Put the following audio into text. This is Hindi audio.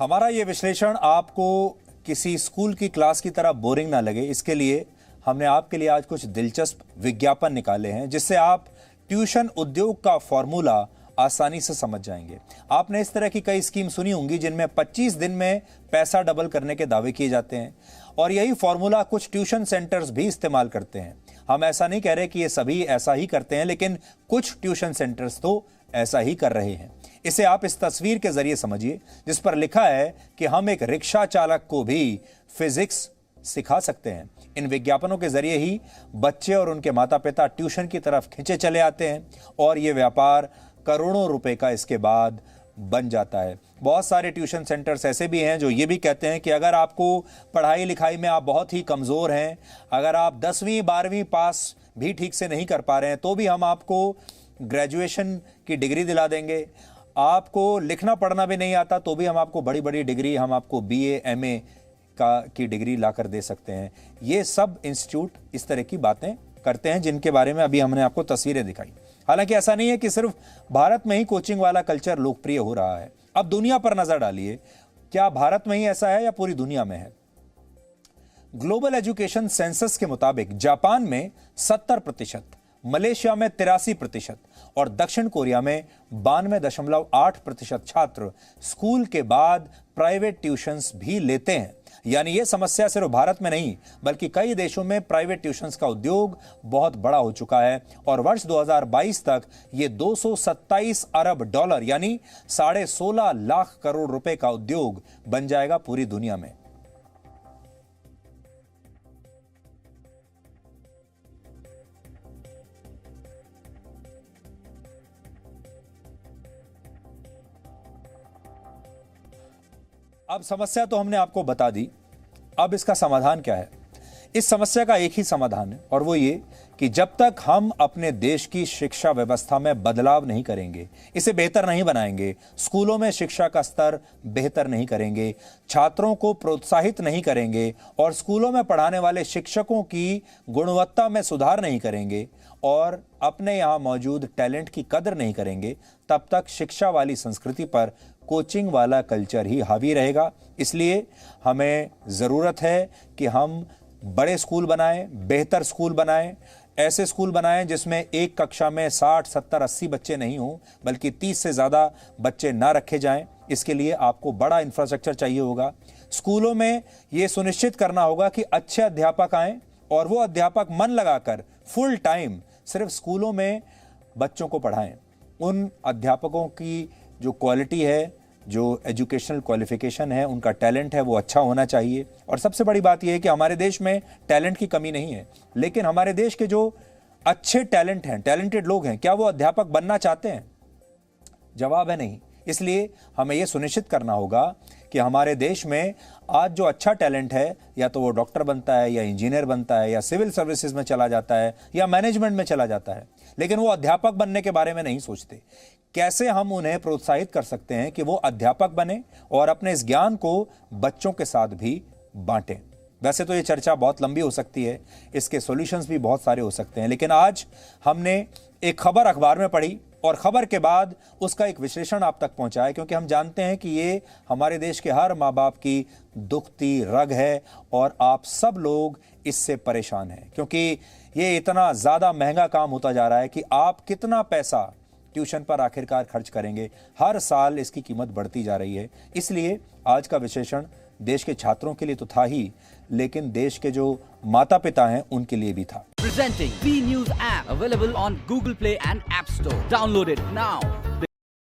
हमारा ये विश्लेषण आपको किसी स्कूल की क्लास की तरह बोरिंग ना लगे, इसके लिए हमने आपके लिए आज कुछ दिलचस्प विज्ञापन निकाले हैं जिससे आप ट्यूशन उद्योग का फॉर्मूला आसानी से समझ जाएंगे। आपने इस तरह की कई स्कीम सुनी होंगी जिनमें 25 दिन में पैसा डबल करने के दावे किए जाते हैं और यही फॉर्मूला कुछ ट्यूशन सेंटर्स भी इस्तेमाल करते हैं। हम ऐसा नहीं कह रहे कि ये सभी ऐसा ही करते हैं, लेकिन कुछ ट्यूशन सेंटर्स तो ऐसा ही कर रहे हैं। इसे आप इस तस्वीर के जरिए समझिए जिस पर लिखा है कि हम एक रिक्शा चालक को भी फिजिक्स सिखा सकते हैं। इन विज्ञापनों के जरिए ही बच्चे और उनके माता पिता ट्यूशन की तरफ खींचे चले आते हैं और ये व्यापार करोड़ों रुपए का इसके बाद बन जाता है। बहुत सारे ट्यूशन सेंटर्स ऐसे भी हैं जो ये भी कहते हैं कि अगर आपको पढ़ाई लिखाई में आप बहुत ही कमज़ोर हैं, अगर आप 10वीं 12वीं पास भी ठीक से नहीं कर पा रहे हैं, तो भी हम आपको ग्रेजुएशन की डिग्री दिला देंगे। आपको लिखना पढ़ना भी नहीं आता तो भी हम आपको बड़ी बड़ी डिग्री, हम आपको BA MA की डिग्री लाकर दे सकते हैं। ये सब इंस्टीट्यूट इस तरह की बातें करते हैं जिनके बारे में अभी हमने आपको तस्वीरें दिखाई। हालांकि ऐसा नहीं है कि सिर्फ भारत में ही कोचिंग वाला कल्चर लोकप्रिय हो रहा है। अब दुनिया पर नजर डालिए, क्या भारत में ही ऐसा है या पूरी दुनिया में है? ग्लोबल एजुकेशन सेंसस के मुताबिक जापान में 70%, मलेशिया में 83% और दक्षिण कोरिया में 92.8% छात्र स्कूल के बाद प्राइवेट ट्यूशंस भी लेते हैं। यानी यह समस्या सिर्फ भारत में नहीं बल्कि कई देशों में प्राइवेट ट्यूशंस का उद्योग बहुत बड़ा हो चुका है और वर्ष 2022 तक यह $227 अरब यानी 16.5 लाख करोड़ रुपए का उद्योग बन जाएगा पूरी दुनिया में। अब समस्या तो हमने आपको बता दी, अब इसका समाधान क्या है? इस समस्या का एक ही समाधान है और वो ये कि जब तक हम अपने देश की शिक्षा व्यवस्था में बदलाव नहीं करेंगे, इसे बेहतर नहीं बनाएंगे, स्कूलों में शिक्षा का स्तर बेहतर नहीं करेंगे, छात्रों को प्रोत्साहित नहीं करेंगे और स्कूलों में पढ़ाने वाले शिक्षकों की गुणवत्ता में सुधार नहीं करेंगे और अपने यहाँ मौजूद टैलेंट की कदर नहीं करेंगे, तब तक शिक्षा वाली संस्कृति पर कोचिंग वाला कल्चर ही हावी रहेगा। इसलिए हमें ज़रूरत है कि हम बड़े स्कूल बनाएं, बेहतर स्कूल बनाएं, ऐसे स्कूल बनाएं जिसमें एक कक्षा में 60, 70, 80 बच्चे नहीं हों बल्कि 30 से ज़्यादा बच्चे ना रखे जाएं। इसके लिए आपको बड़ा इंफ्रास्ट्रक्चर चाहिए होगा। स्कूलों में ये सुनिश्चित करना होगा कि अच्छे अध्यापक आएँ और वो अध्यापक मन लगाकर फुल टाइम सिर्फ स्कूलों में बच्चों को पढ़ाएं। उन अध्यापकों की जो क्वालिटी है, जो एजुकेशनल क्वालिफिकेशन है, उनका टैलेंट है, वो अच्छा होना चाहिए। और सबसे बड़ी बात यह है कि हमारे देश में टैलेंट की कमी नहीं है, लेकिन हमारे देश के जो अच्छे टैलेंट हैं, टैलेंटेड लोग हैं, क्या वो अध्यापक बनना चाहते हैं? जवाब है नहीं। इसलिए हमें यह सुनिश्चित करना होगा कि हमारे देश में आज जो अच्छा टैलेंट है, या तो वो डॉक्टर बनता है या इंजीनियर बनता है या सिविल सर्विसेज में चला जाता है या मैनेजमेंट में चला जाता है, लेकिन वो अध्यापक बनने के बारे में नहीं सोचते। कैसे हम उन्हें प्रोत्साहित कर सकते हैं कि वो अध्यापक बने और अपने इस ज्ञान को बच्चों के साथ भी बांटें? वैसे तो ये चर्चा बहुत लंबी हो सकती है, इसके सॉल्यूशंस भी बहुत सारे हो सकते हैं, लेकिन आज हमने एक खबर अखबार में पढ़ी और खबर के बाद उसका एक विश्लेषण आप तक पहुंचाया, क्योंकि हम जानते हैं कि ये हमारे देश के हर माँ बाप की दुखती रग है और आप सब लोग इससे परेशान हैं, क्योंकि ये इतना ज़्यादा महंगा काम होता जा रहा है कि आप कितना पैसा ट्यूशन पर आखिरकार खर्च करेंगे। हर साल इसकी कीमत बढ़ती जा रही है। इसलिए आज का विश्लेषण देश के छात्रों के लिए तो था ही, लेकिन देश के जो माता पिता हैं उनके लिए भी था। Presenting B News app available on Google Play and App Store. Download it now.